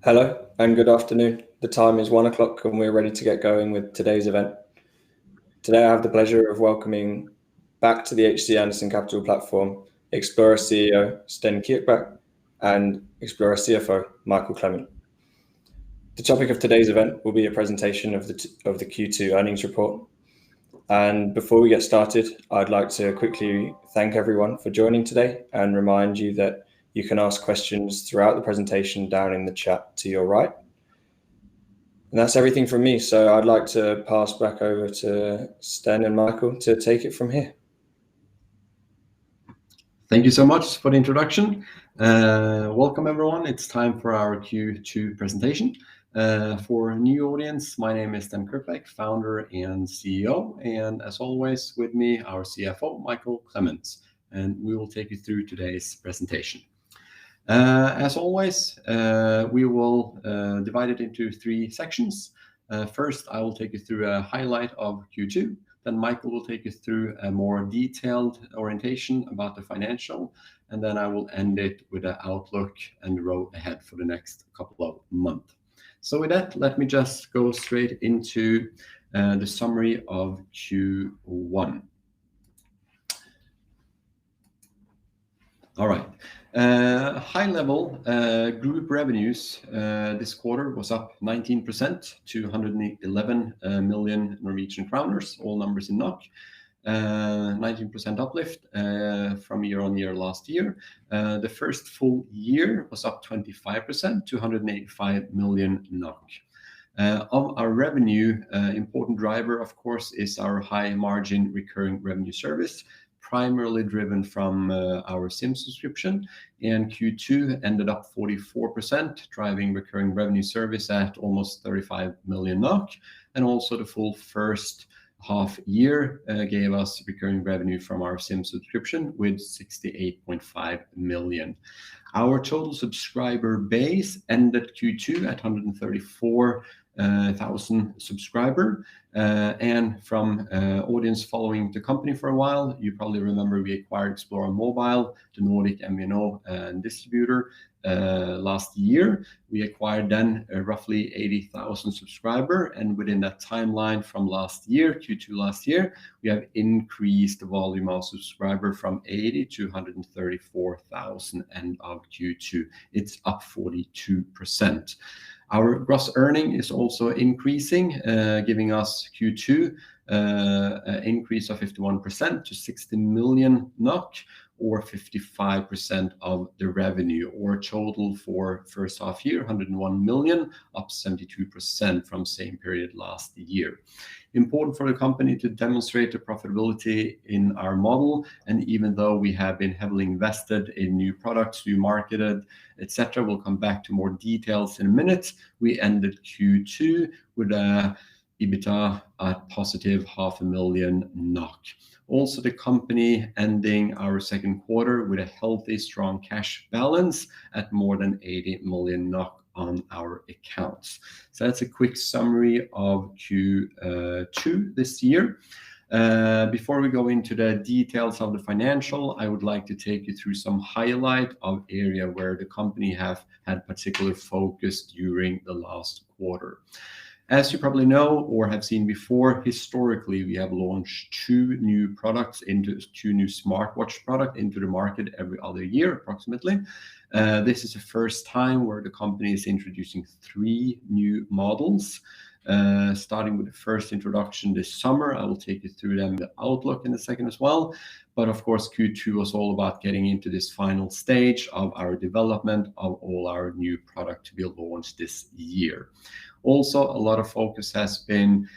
Hello and good afternoon. The time is 1 o'clock and we're ready to get going with today's event. Today I have the pleasure of welcoming back to the HC Andersen Capital platform, Xplora CEO Sten Kirkbak and Xplora CFO Michael Clement. The topic of today's event will be a presentation of the Q2 earnings report. And before we get started, I'd like to quickly thank everyone for joining today and remind you that you can ask questions throughout the presentation down in the chat to your right. And that's everything from me. So I'd like to pass back over to Sten and Michael to take it from here. Thank you so much for the introduction. Welcome everyone. It's time for our Q2 presentation. For a new audience, my name is Sten Kirkbak, founder and CEO. And as always, with me, our CFO, Michael Clement. And we will take you through today's presentation. As always, we will divide it into three sections. First, I will take you through a highlight of Q2. Then Michael will take you through a more detailed orientation about the financial. And then I will end it with an outlook and the road ahead for the next couple of months. So with that, let me just go straight into the summary of Q1. All right. High level group revenues this quarter was up 19% to 111 million Norwegian kroners, all numbers in NOK. 19% uplift from year-on-year last year. The first full year was up 25% to 185 million NOK. Of our revenue, important driver, of course, is our high margin recurring revenue service, primarily driven from our SIM subscription, and Q2 ended up 44%, driving recurring revenue service at almost 35 million NOK, and also the full first half year gave us recurring revenue from our SIM subscription with 68.5 million. Our total subscriber base ended Q2 at 134,000 subscribers. And from audience following the company for a while, you probably remember we acquired Xplora Mobile, the Nordic MVNO and distributor last year. We acquired then roughly 80,000 subscribers, and within that timeline from last year, Q2 last year, we have increased the volume of subscribers from 80 to 134,000 end of Q2. It's up 42%. Our gross earning is also increasing, giving us Q2 an increase of 51% to 60 million NOK, or 55% of the revenue, or total for first half year, 101 million, up 72% from same period last year. Important for the company to demonstrate the profitability in our model, and even though we have been heavily invested in new products, new marketed, etc., we'll come back to more details in a minute. We ended Q2 with a EBITDA at positive 500,000 NOK. Also, the company ending our second quarter with a healthy, strong cash balance at more than 80 million NOK on our accounts. So that's a quick summary of Q2 this year. Before we go into the details of the financial, I would like to take you through some highlight of area where the company have had particular focus during the last quarter. As you probably know or have seen before, historically we have launched two new smartwatch products into the market every other year approximately. This is the first time where the company is introducing three new models. Starting with the first introduction this summer. I will take you through them, the outlook in a second as well. But of course, Q2 was all about getting into this final stage of our development of all our new product to be launched this year. Also, a lot of focus has been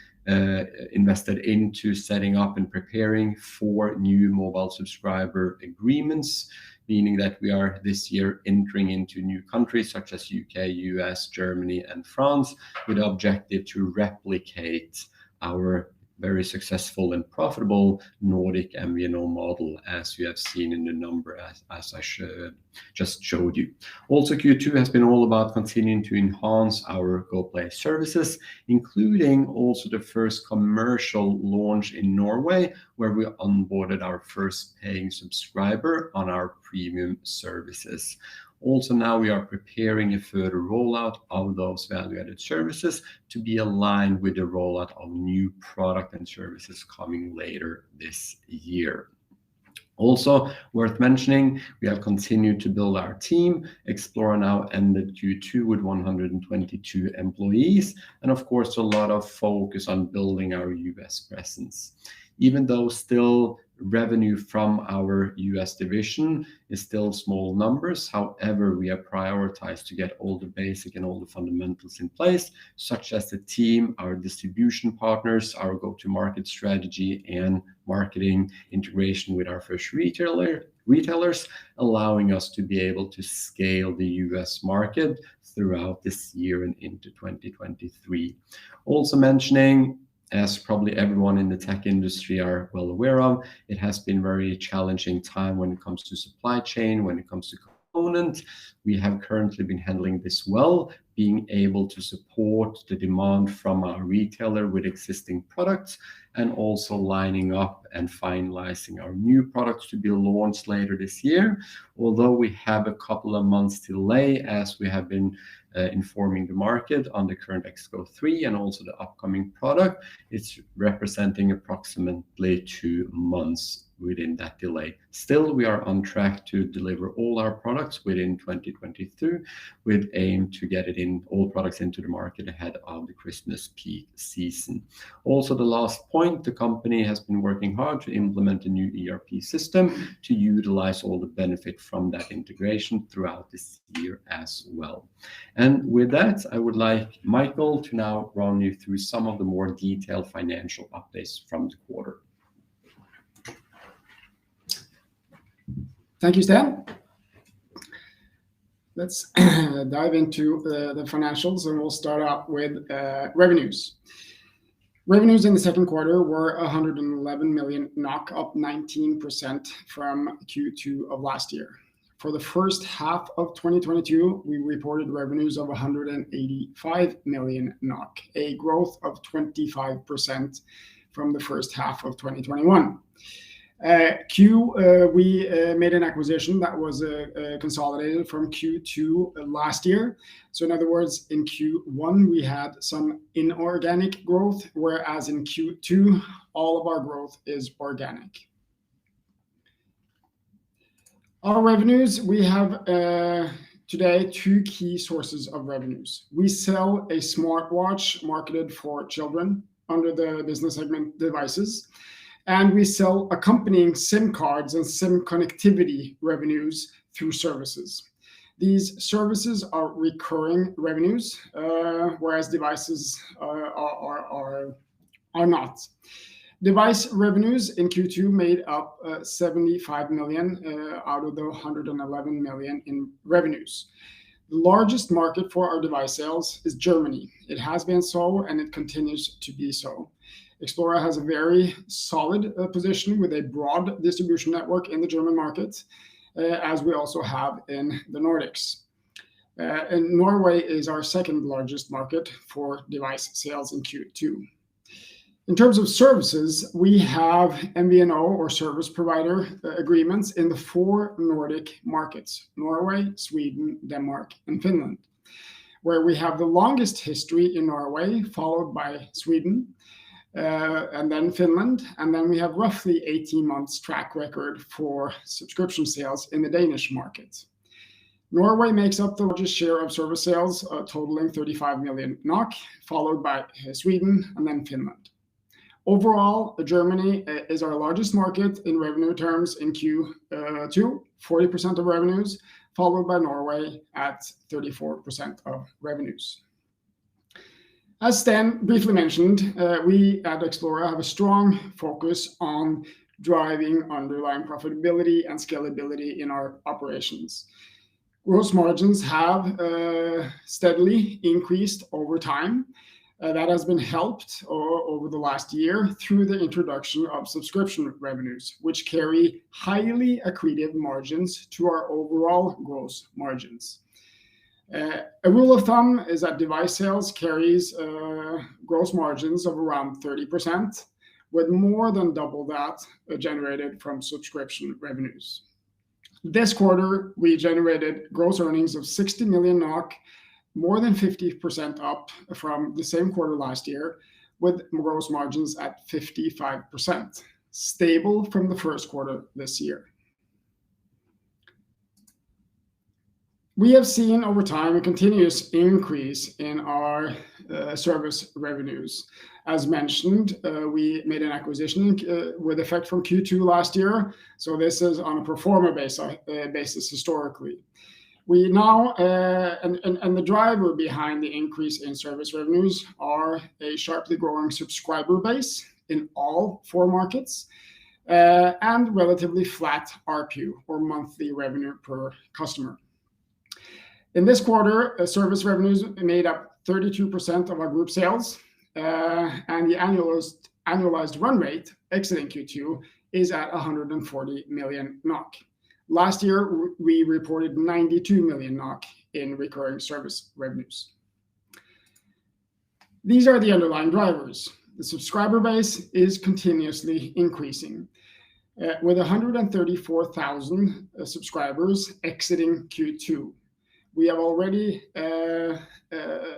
invested into setting up and preparing for new mobile subscriber agreements, meaning that we are this year entering into new countries such as UK, US, Germany, and France, with the objective to replicate our very successful and profitable Nordic MVNO model, as you have seen in the number as I just showed you. Also, Q2 has been all about continuing to enhance our GoPlay services, including also the first commercial launch in Norway, where we onboarded our first paying subscriber on our premium services. Also now we are preparing a further rollout of those value-added services to be aligned with the rollout of new product and services coming later this year. Also worth mentioning, we have continued to build our team. Xplora now ended Q2 with 122 employees, and of course a lot of focus on building our US presence. Even though still revenue from our US division is still small numbers, however, we have prioritized to get all the basic and all the fundamentals in place, such as the team, our distribution partners, our go-to-market strategy, and marketing integration with our first retailers, allowing us to be able to scale the US market throughout this year and into 2023. Also mentioning, as probably everyone in the tech industry are well aware of, it has been very challenging time when it comes to supply chain, when it comes to component. We have currently been handling this well, being able to support the demand from our retailer with existing products, and also lining up and finalizing our new products to be launched later this year. Although we have a couple of months delay, as we have been informing the market on the current XGO 3 and also the upcoming product, it's representing approximately 2 months within that delay. Still, we are on track to deliver all our products within 2022, with aim to get all products into the market ahead of the Christmas peak season. Also, the last point, the company has been working hard to implement a new ERP system to utilize all the benefit from that integration throughout this year as well. And with that, I would like Michael to now run you through some of the more detailed financial updates from the quarter. Thank you, Stan. Let's dive into the financials, and we'll start out with revenues. Revenues in the second quarter were 111 million NOK, up 19% from Q2 of last year. For the first half of 2022, we reported revenues of 185 million NOK, a growth of 25% from the first half of 2021. We made an acquisition that was consolidated from Q2 last year. So in other words, in Q1 we had some inorganic growth, whereas in Q2 all of our growth is organic. Our revenues, we have today 2 key sources of revenues. We sell a smartwatch marketed for children under the business segment devices, and we sell accompanying SIM cards and SIM connectivity revenues through services. These services are recurring revenues, whereas devices are not. Device revenues in Q2 made up 75 million out of the 111 million in revenues. The largest market for our device sales is Germany. It has been so, and it continues to be so. Xplora has a very solid position with a broad distribution network in the German market, as we also have in the Nordics. And Norway is our second largest market for device sales in Q2. In terms of services, we have MVNO or service provider agreements in the 4 Nordic markets: Norway, Sweden, Denmark, and Finland, where we have the longest history in Norway, followed by Sweden, and then Finland, and then we have roughly 18 months track record for subscription sales in the Danish market. Norway makes up the largest share of service sales, totaling 35 million NOK, followed by Sweden and then Finland. Overall, Germany is our largest market in revenue terms in Q2, 40% of revenues, followed by Norway at 34% of revenues. As Stan briefly mentioned, we at Xplora have a strong focus on driving underlying profitability and scalability in our operations. Gross margins have steadily increased over time. That has been helped over the last year through the introduction of subscription revenues, which carry highly accretive margins to our overall gross margins. A rule of thumb is that device sales carries gross margins of around 30%, with more than double that generated from subscription revenues. This quarter, we generated gross earnings of 60 million NOK, more than 50% up from the same quarter last year, with gross margins at 55%, stable from the first quarter this year. We have seen over time a continuous increase in our service revenues. As mentioned, we made an acquisition with effect from Q2 last year, so this is on a pro forma basis historically. We now, and the driver behind the increase in service revenues are a sharply growing subscriber base in all 4 markets, and relatively flat ARPU, or monthly revenue per customer. In this quarter, service revenues made up 32% of our group sales, and the annualized run rate exiting Q2 is at 140 million NOK. Last year, we reported 92 million NOK in recurring service revenues. These are the underlying drivers. The subscriber base is continuously increasing, with 134,000 subscribers exiting Q2. We have already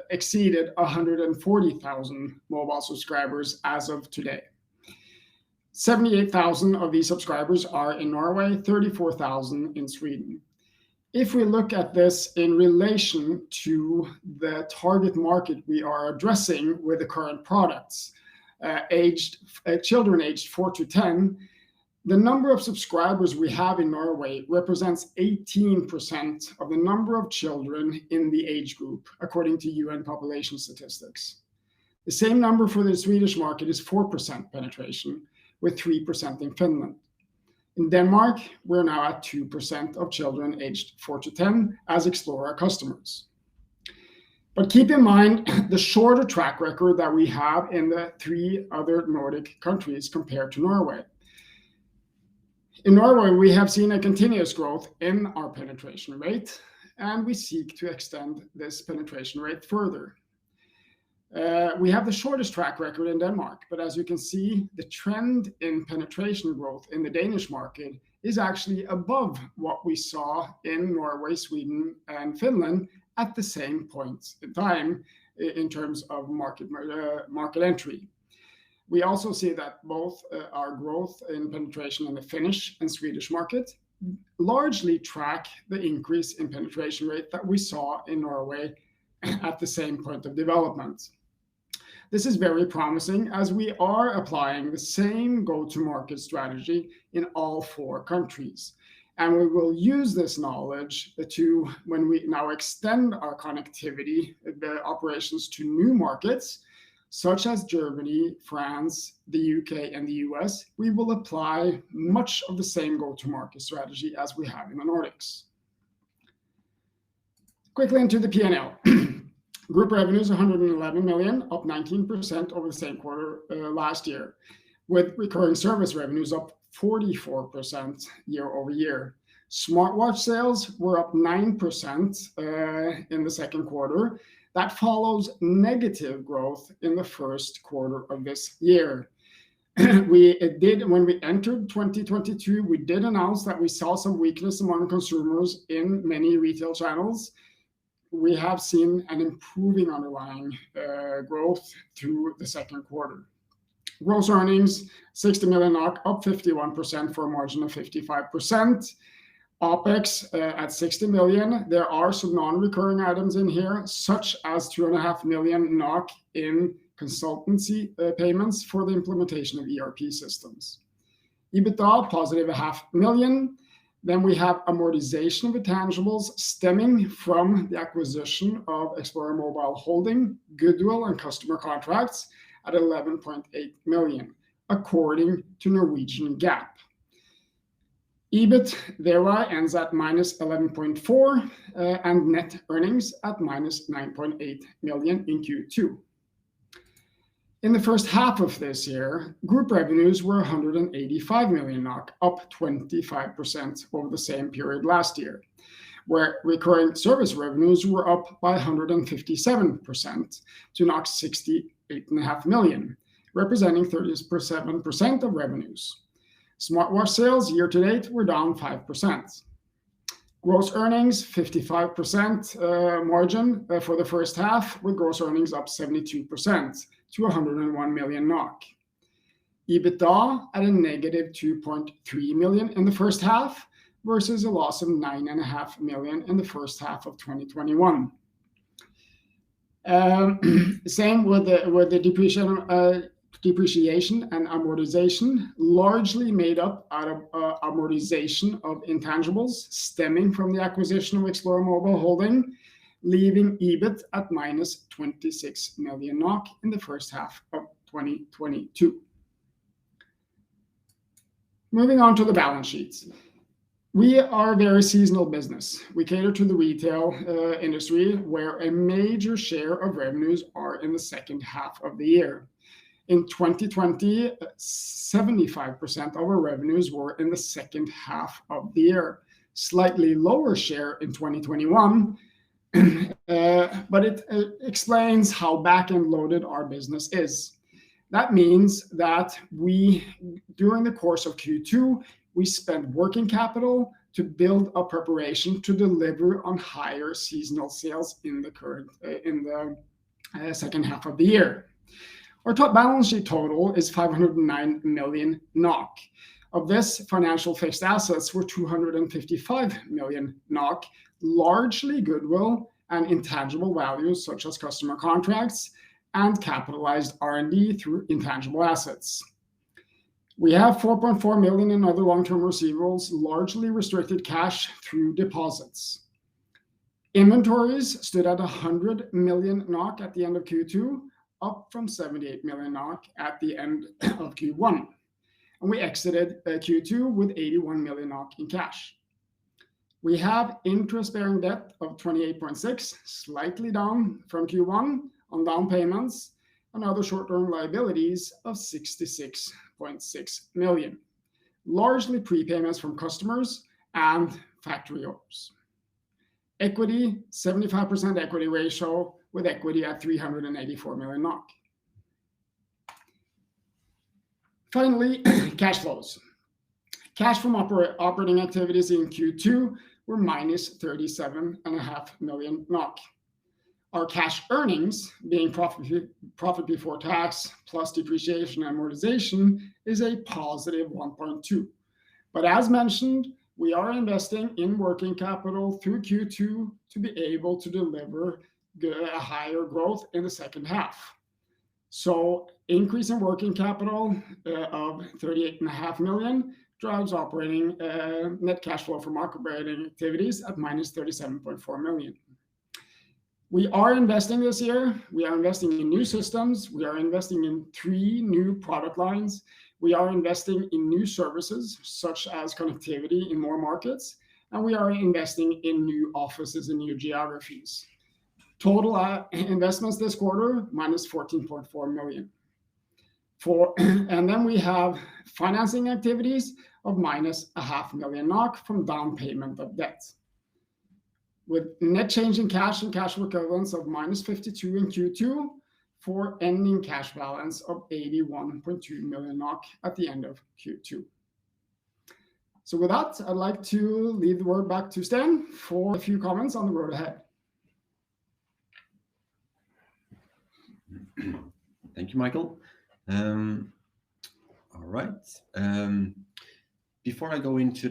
exceeded 140,000 mobile subscribers as of today. 78,000 of these subscribers are in Norway, 34,000 in Sweden. If we look at this in relation to the target market we are addressing with the current products, children aged 4 to 10, the number of subscribers we have in Norway represents 18% of the number of children in the age group, according to UN population statistics. The same number for the Swedish market is 4% penetration, with 3% in Finland. In Denmark, we're now at 2% of children aged 4 to 10 as Xplora customers. But keep in mind the shorter track record that we have in the 3 other Nordic countries compared to Norway. In Norway, we have seen a continuous growth in our penetration rate, and we seek to extend this penetration rate further. We have the shortest track record in Denmark, but as you can see, the trend in penetration growth in the Danish market is actually above what we saw in Norway, Sweden, and Finland at the same point in time in terms of market entry. We also see that both our growth in penetration in the Finnish and Swedish market largely track the increase in penetration rate that we saw in Norway at the same point of development. This is very promising as we are applying the same go-to-market strategy in all 4 countries. And we will use this knowledge to, when we now extend our connectivity, the operations to new markets, such as Germany, France, the UK, and the US, we will apply much of the same go-to-market strategy as we have in the Nordics. Quickly into the P&L. Group revenues 111 million, up 19% over the same quarter last year, with recurring service revenues up 44% year over year. Smartwatch sales were up 9% in the second quarter. That follows negative growth in the first quarter of this year. When we entered 2022, we did announce that we saw some weakness among consumers in many retail channels. We have seen an improving underlying growth through the second quarter. Gross earnings, 60 million NOK, up 51% for a margin of 55%. OpEx at 60 million. There are some non-recurring items in here, such as 2.5 million NOK in consultancy payments for the implementation of ERP systems. EBITDA, positive 0.5 million. Then we have amortization of intangibles stemming from the acquisition of Xplora Mobile Holding, goodwill and customer contracts at 11.8 million, according to Norwegian GAAP. EBIT thereby ends at minus 11.4 and net earnings at minus 9.8 million in Q2. In the first half of this year, group revenues were 185 million NOK, up 25% over the same period last year, where recurring service revenues were up by 157% to 68.5 million, representing 37% of revenues. Smartwatch sales year to date were down 5%. Gross earnings, 55% margin for the first half, with gross earnings up 72% to 101 million NOK. EBITDA at a negative 2.3 million in the first half versus a loss of 9.5 million in the first half of 2021. Same with the depreciation and amortization, largely made up out of amortization of intangibles stemming from the acquisition of Xplora Mobile Holding, leaving EBIT at minus 26 million NOK in the first half of 2022. Moving on to the balance sheets. We are a very seasonal business. We cater to the retail industry, where a major share of revenues are in the second half of the year. In 2020, 75% of our revenues were in the second half of the year. Slightly lower share in 2021, but it explains how back-end loaded our business is. That means that during the course of Q2, we spent working capital to build a preparation to deliver on higher seasonal sales in the second half of the year. Our top balance sheet total is 509 million NOK. Of this, financial fixed assets were 255 million NOK, largely goodwill and intangible values such as customer contracts and capitalized R&D through intangible assets. We have 4.4 million in other long-term receivables, largely restricted cash through deposits. Inventories stood at 100 million NOK at the end of Q2, up from 78 million NOK at the end of Q1. And we exited Q2 with 81 million NOK in cash. We have interest-bearing debt of 28.6, slightly down from Q1 on down payments, and other short-term liabilities of 66.6 million, largely prepayments from customers and factory orders. Equity, 75% equity ratio, with equity at 384 million NOK. Finally, cash flows. Cash from operating activities in Q2 were minus 37.5 million NOK. Our cash earnings, being profit before tax plus depreciation and amortization, is a positive 1.2. But as mentioned, we are investing in working capital through Q2 to be able to deliver a higher growth in the second half. So increase in working capital of 38.5 million drives operating net cash flow from operating activities at minus 37.4 million. We are investing this year. We are investing in new systems. We are investing in 3 new product lines. We are investing in new services, such as connectivity in more markets, and we are investing in new offices and new geographies. Total investments this quarter, minus 14.4 million. And then we have financing activities of minus 0.5 million NOK from down payment of debt. With net change in cash and cash equivalents of minus 52 in Q2, for ending cash balance of 81.2 million NOK at the end of Q2. So with that, I'd like to leave the word back to Sten for a few comments on the road ahead. Thank you, Michael. All right. Before I go into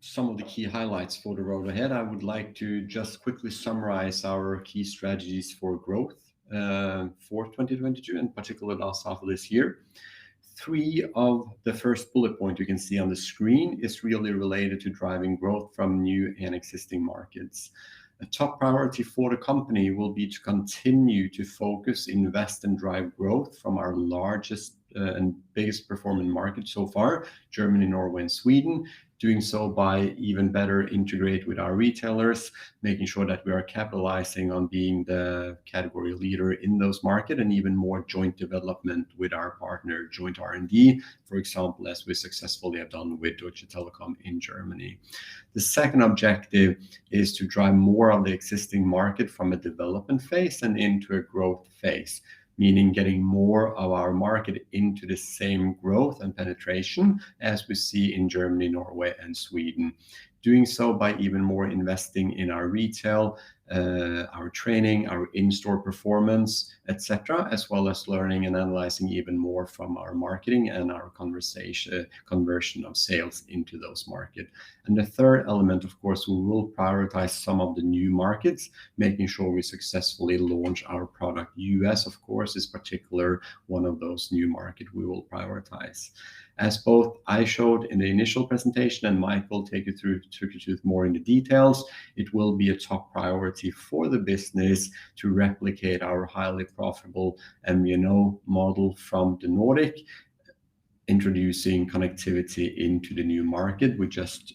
some of the key highlights for the road ahead, I would like to just quickly summarize our key strategies for growth for 2022, in particular last half of this year. 3 of the first bullet point you can see on the screen is really related to driving growth from new and existing markets. A top priority for the company will be to continue to focus, invest, and drive growth from our largest and biggest performing market so far, Germany, Norway, and Sweden. Doing so by even better integrate with our retailers, making sure that we are capitalizing on being the category leader in those markets, and even more joint development with our partner, joint R&D, for example, as we successfully have done with Deutsche Telekom in Germany. The second objective is to drive more of the existing market from a development phase and into a growth phase, meaning getting more of our market into the same growth and penetration as we see in Germany, Norway, and Sweden. doing so by even more investing in our retail, our training, our in-store performance, etc., as well as learning and analyzing even more from our marketing and our conversion of sales into those markets. And the third element, of course, we will prioritize some of the new markets, making sure we successfully launch our product. US, of course, is particular one of those new markets we will prioritize. As both I showed in the initial presentation and Michael took you through more in the details, it will be a top priority for the business to replicate our highly profitable MVNO model from the Nordic, introducing connectivity into the new market we just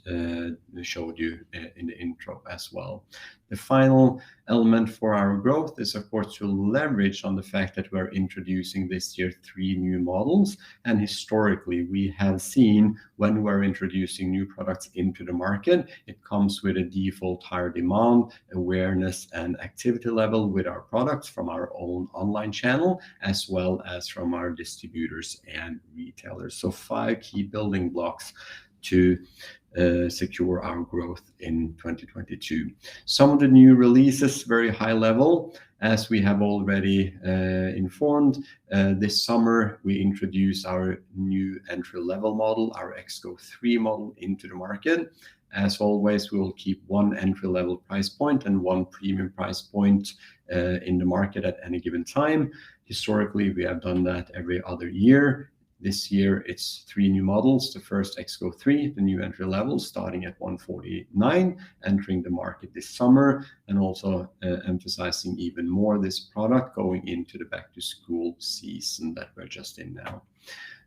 showed you in the intro as well. The final element for our growth is, of course, to leverage on the fact that we're introducing this year 3 new models. And historically, we have seen when we're introducing new products into the market, it comes with a default higher demand, awareness, and activity level with our products from our own online channel, as well as from our distributors and retailers. So 5 key building blocks to secure our growth in 2022. Some of the new releases, very high level, as we have already informed. This summer, we introduced our new entry-level model, our XGO 3 model, into the market. As always, we will keep 1 entry-level price point and 1 premium price point in the market at any given time. Historically, we have done that every other year. This year, it's 3 new models. The first XGO 3, the new entry level, starting at 149, entering the market this summer, and also emphasizing even more this product going into the back-to-school season that we're just in now.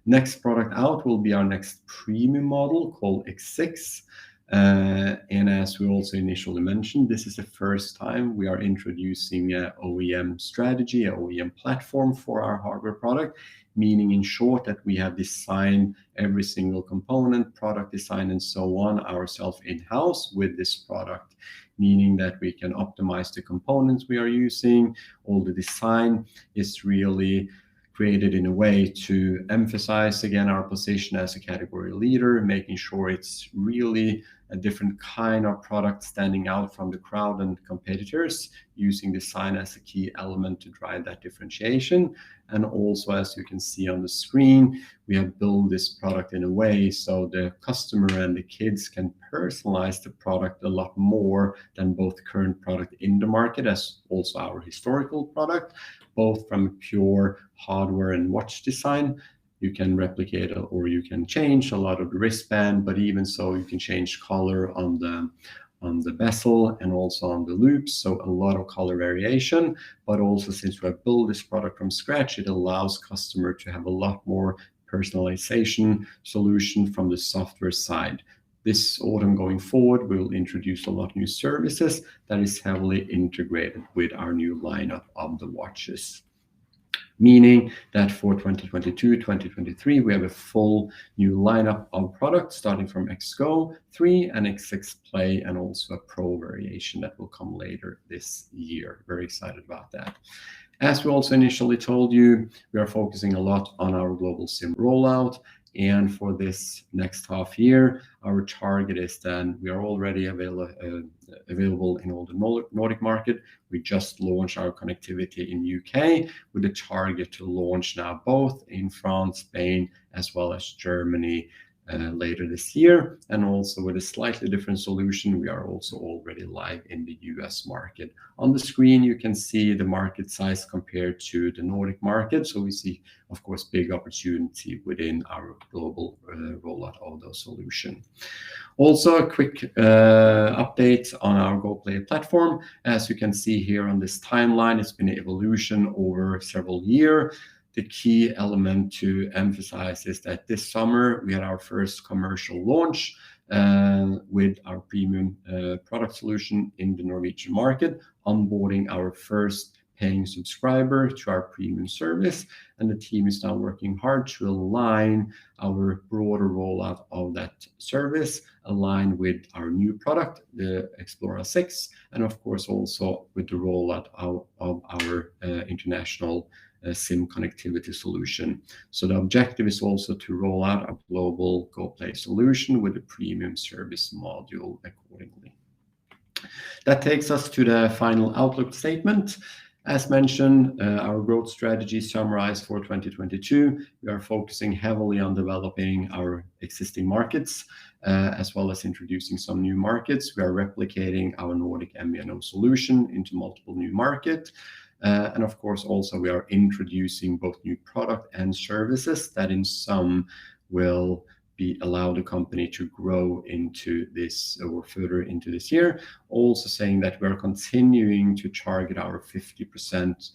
Next product out will be our next premium model called X6. And as we also initially mentioned, this is the first time we are introducing an OEM strategy, an OEM platform for our hardware product, meaning in short that we have designed every single component, product design, and so on ourselves in-house with this product, meaning that we can optimize the components we are using. All the design is really created in a way to emphasize again our position as a category leader, making sure it's really a different kind of product standing out from the crowd and competitors, using design as a key element to drive that differentiation. And also, as you can see on the screen, we have built this product in a way so the customer and the kids can personalize the product a lot more than both current product in the market as also our historical product, both from pure hardware and watch design. You can replicate or you can change a lot of the wristband, but even so you can change color on the bezel and also on the loops, so a lot of color variation. But also, since we have built this product from scratch, it allows customer to have a lot more personalization solution from the software side. This autumn going forward, we will introduce a lot of new services that is heavily integrated with our new lineup of the watches. Meaning that for 2022-2023, we have a full new lineup of products starting from XGO 3 and X6 Play, and also a Pro variation that will come later this year. Very excited about that. As we also initially told you, we are focusing a lot on our global SIM rollout. And for this next half year, our target is then we are already available in all the Nordic market. We just launched our connectivity in UK with a target to launch now both in France, Spain, as well as Germany later this year. And also with a slightly different solution, we are also already live in the US market. On the screen, you can see the market size compared to the Nordic market. So we see, of course, big opportunity within our global rollout of those solutions. Also, a quick update on our GoPlay platform. As you can see here on this timeline, it's been an evolution over several years. The key element to emphasize is that this summer we had our first commercial launch with our premium product solution in the Norwegian market, onboarding our first paying subscriber to our premium service. And the team is now working hard to align our broader rollout of that service, aligned with our new product, the Xplora 6, and of course also with the rollout of our international SIM connectivity solution. So the objective is also to roll out a global GoPlay solution with a premium service module accordingly. That takes us to the final outlook statement. As mentioned, our growth strategy summarized for 2022, we are focusing heavily on developing our existing markets, as well as introducing some new markets. We are replicating our Nordic MVNO solution into multiple new markets. And of course, also we are introducing both new product and services that in some will allow the company to grow into this or further into this year. Also saying that we're continuing to target our 50%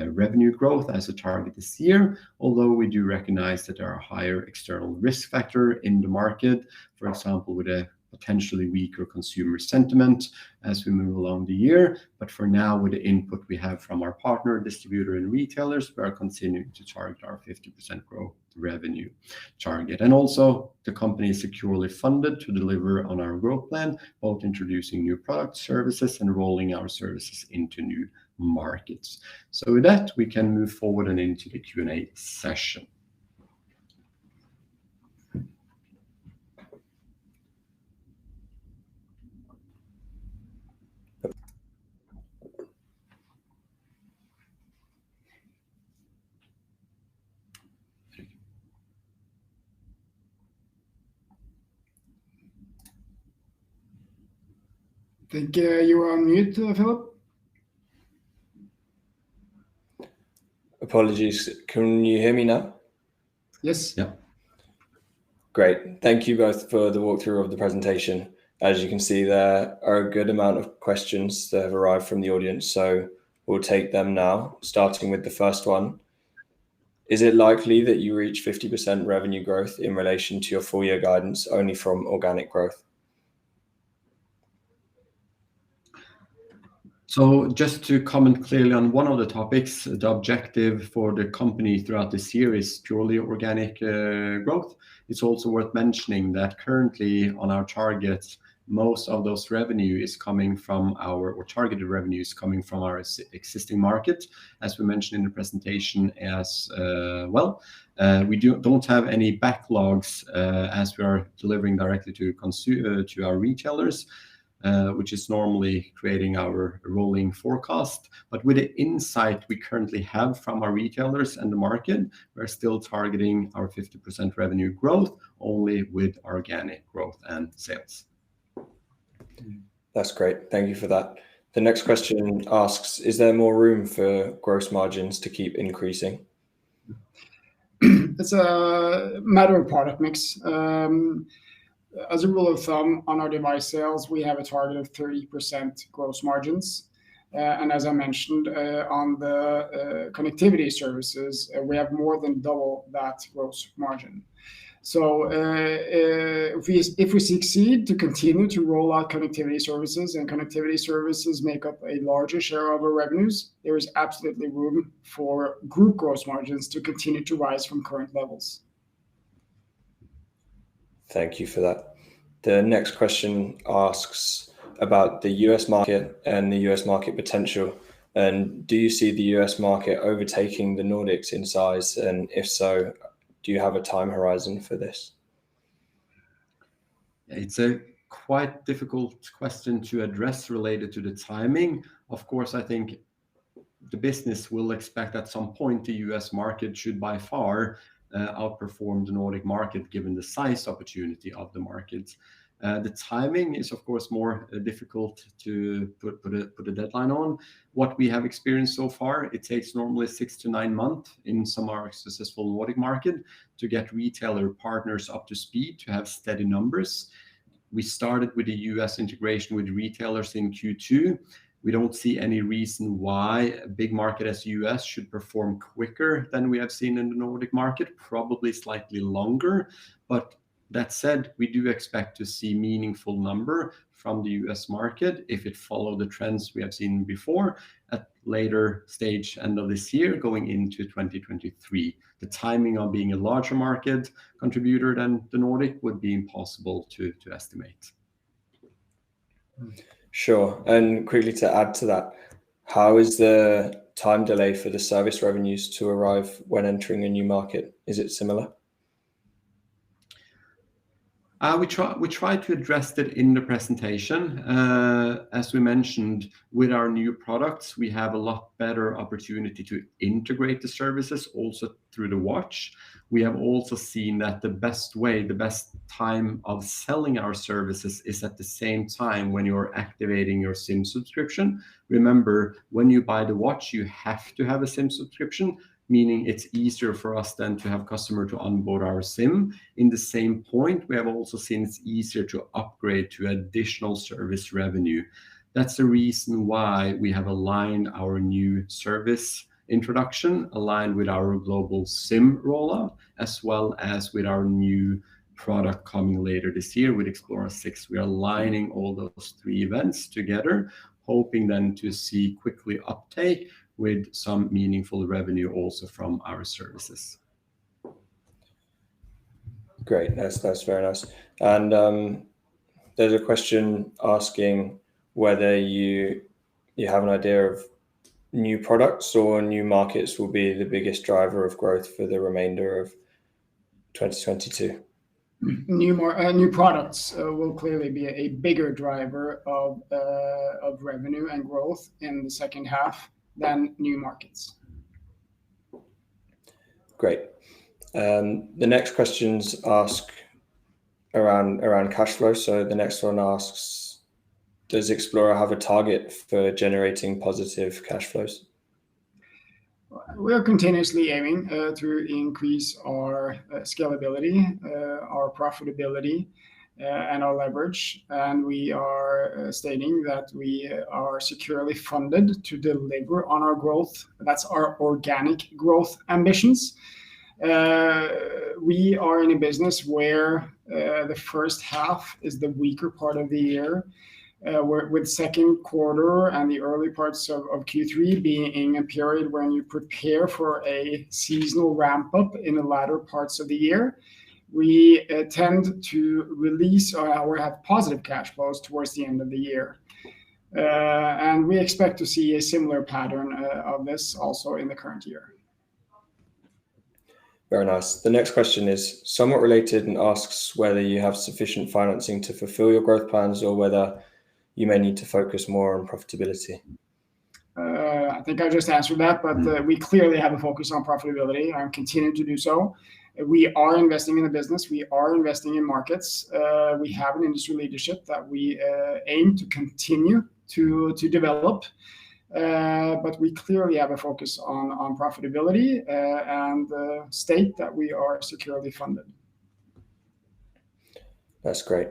revenue growth as a target this year, although we do recognize that there are higher external risk factor in the market, for example, with a potentially weaker consumer sentiment as we move along the year. But for now, with the input we have from our partner, distributor, and retailers, we are continuing to target our 50% growth revenue target. And also, the company is securely funded to deliver on our growth plan, both introducing new product services and rolling our services into new markets. So with that, we can move forward and into the Q&A session. I think you are on mute, Philip. Apologies. Can you hear me now? Yes. Yeah. Great. Thank you both for the walkthrough of the presentation. As you can see, there are a good amount of questions that have arrived from the audience, so we'll take them now, starting with the first one. Is it likely that you reach 50% revenue growth in relation to your full year guidance only from organic growth? So just to comment clearly on one of the topics, the objective for the company throughout this year is purely organic growth. It's also worth mentioning that currently on our targets, most of those revenue is coming from or targeted revenue is coming from our existing market, as we mentioned in the presentation as well. We don't have any backlogs as we are delivering directly to our retailers, which is normally creating our rolling forecast. But with the insight we currently have from our retailers and the market, we're still targeting our 50% revenue growth only with organic growth and sales. That's great. Thank you for that. The next question asks, is there more room for gross margins to keep increasing? It's a matter of product mix. As a rule of thumb, on our device sales, we have a target of 30% gross margins. And as I mentioned, on the connectivity services, we have more than double that gross margin. So if we succeed to continue to roll out connectivity services, and connectivity services make up a larger share of our revenues, there is absolutely room for group gross margins to continue to rise from current levels. Thank you for that. The next question asks about the US market and the US market potential. And do you see the US market overtaking the Nordics in size? And if so, do you have a time horizon for this? It's a quite difficult question to address related to the timing. Of course, I think the business will expect at some point the US market should by far outperform the Nordic market given the size opportunity of the market. The timing is of course more difficult to put a deadline on. What we have experienced so far, it takes normally 6 to 9 months in some of our successful Nordic market to get retailer partners up to speed to have steady numbers. We started with the US integration with retailers in Q2. We don't see any reason why a big market as US should perform quicker than we have seen in the Nordic market, probably slightly longer. But that said, we do expect to see meaningful number from the US market if it follow the trends we have seen before at later stage end of this year going into 2023. The timing of being a larger market contributor than the Nordic would be impossible to estimate. Sure. And quickly to add to that, how is the time delay for the service revenues to arrive when entering a new market? Is it similar? We try to address that in the presentation. As we mentioned, with our new products, we have a lot better opportunity to integrate the services also through the watch. We have also seen that the best time of selling our services is at the same time when you're activating your SIM subscription. Remember, when you buy the watch, you have to have a SIM subscription, meaning it's easier for us then to have customer to onboard our SIM. In the same point, we have also seen it's easier to upgrade to additional service revenue. That's the reason why we have aligned our new service introduction, aligned with our global SIM rollout, as well as with our new product coming later this year with Xplora 6. We are aligning all those three events together, hoping then to see quickly uptake with some meaningful revenue also from our services. Great, that's very nice. And there's a question asking whether you have an idea of new products or new markets will be the biggest driver of growth for the remainder of 2022. New products will clearly be a bigger driver of revenue and growth in the second half than new markets. Great. The next questions ask around cash flow. So the next one asks, does Xplora have a target for generating positive cash flows? We are continuously aiming to increase our scalability, our profitability, and our leverage. And we are stating that we are securely funded to deliver on our growth. That's our organic growth ambitions. We are in a business where the first half is the weaker part of the year, with second quarter and the early parts of Q3 being a period when you prepare for a seasonal ramp up in the latter parts of the year. We tend to release or have positive cash flows towards the end of the year. And we expect to see a similar pattern of this also in the current year. Very nice. The next question is somewhat related and asks whether you have sufficient financing to fulfill your growth plans or whether you may need to focus more on profitability. I think I just answered that, but we clearly have a focus on profitability and continue to do so. We are investing in the business. We are investing in markets. We have an industry leadership that we aim to continue to develop. But we clearly have a focus on profitability and state that we are securely funded. That's great.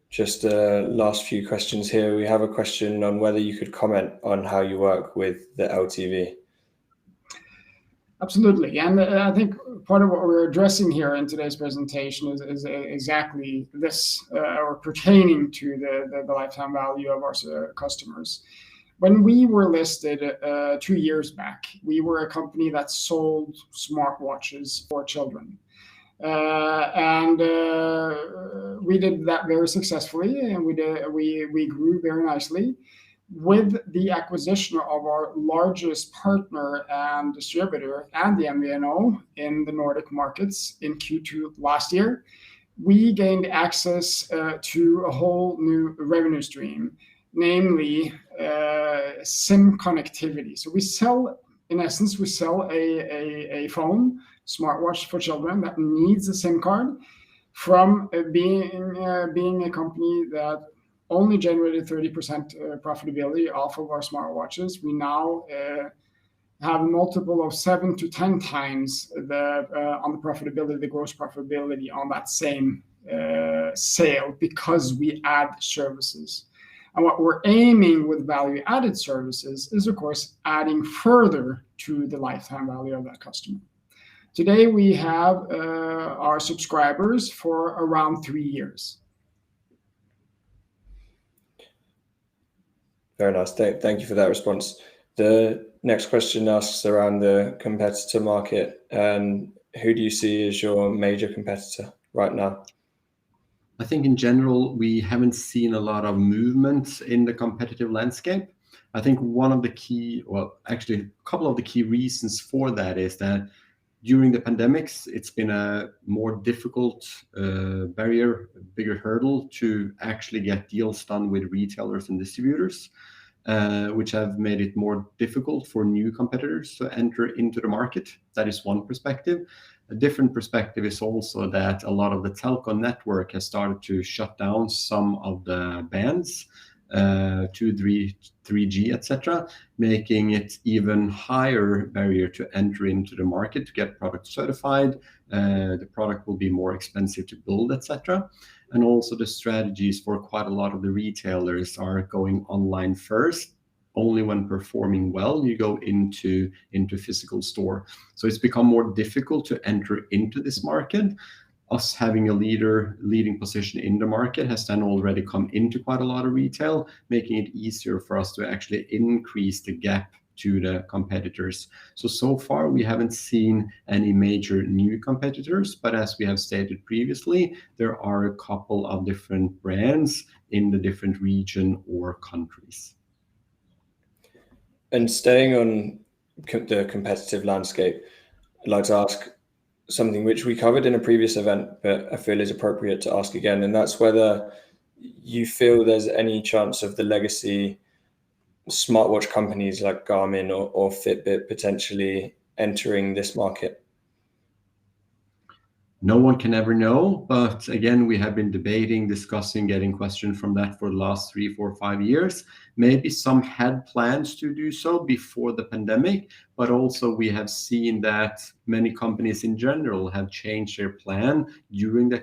Just last few questions here. We have a question on whether you could comment on how you work with the LTV. Absolutely. And I think part of what we're addressing here in today's presentation is exactly this, or pertaining to the lifetime value of our customers. When we were listed 2 years back, we were a company that sold smartwatches for children. And we did that very successfully, and we grew very nicely. With the acquisition of our largest partner and distributor and the MVNO in the Nordic markets in Q2 last year, we gained access to a whole new revenue stream, namely SIM connectivity. So we sell, in essence, a phone, smartwatch for children that needs a SIM card. From being a company that only generated 30% profitability off of our smartwatches, we now have a multiple of 7 to 10 times on the profitability, the gross profitability on that same sale, because we add services. And what we're aiming with value-added services is, of course, adding further to the lifetime value of that customer. Today, we have our subscribers for around 3 years. Very nice. Thank you for that response. The next question asks around the competitor market, and who do you see as your major competitor right now? I think in general, we haven't seen a lot of movement in the competitive landscape. I think one of the key, well, actually a couple of the key reasons for that is that during the pandemics, it's been a more difficult barrier, a bigger hurdle to actually get deals done with retailers and distributors, which have made it more difficult for new competitors to enter into the market. That is one perspective. A different perspective is also that a lot of the telco network has started to shut down some of the bands, 2G, 3G, etc., making it even higher barrier to enter into the market to get product certified. The product will be more expensive to build, etc. And also the strategies for quite a lot of the retailers are going online first. Only when performing well, you go into physical store. So it's become more difficult to enter into this market. Us having a leading position in the market has then already come into quite a lot of retail, making it easier for us to actually increase the gap to the competitors. So far we haven't seen any major new competitors, but as we have stated previously, there are a couple of different brands in the different region or countries. And staying on the competitive landscape, I'd like to ask something which we covered in a previous event, but I feel is appropriate to ask again, and that's whether you feel there's any chance of the legacy smartwatch companies like Garmin or Fitbit potentially entering this market. No one can ever know, but again, we have been debating, discussing, getting questions from that for the last 3, 4, 5 years. Maybe some had plans to do so before the pandemic, but also we have seen that many companies in general have changed their plan during the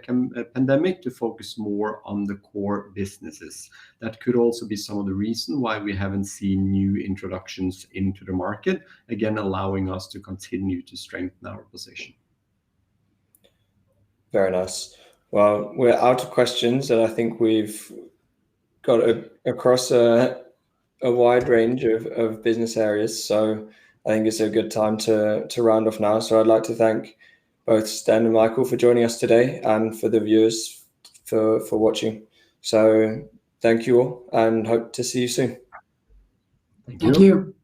pandemic to focus more on the core businesses. That could also be some of the reason why we haven't seen new introductions into the market, again, allowing us to continue to strengthen our position. Very nice. Well, we're out of questions, and I think we've got across a wide range of business areas. So I think it's a good time to round off now. So I'd like to thank both Sten and Michael for joining us today, and for the viewers for watching. So thank you all, and hope to see you soon. Thank you.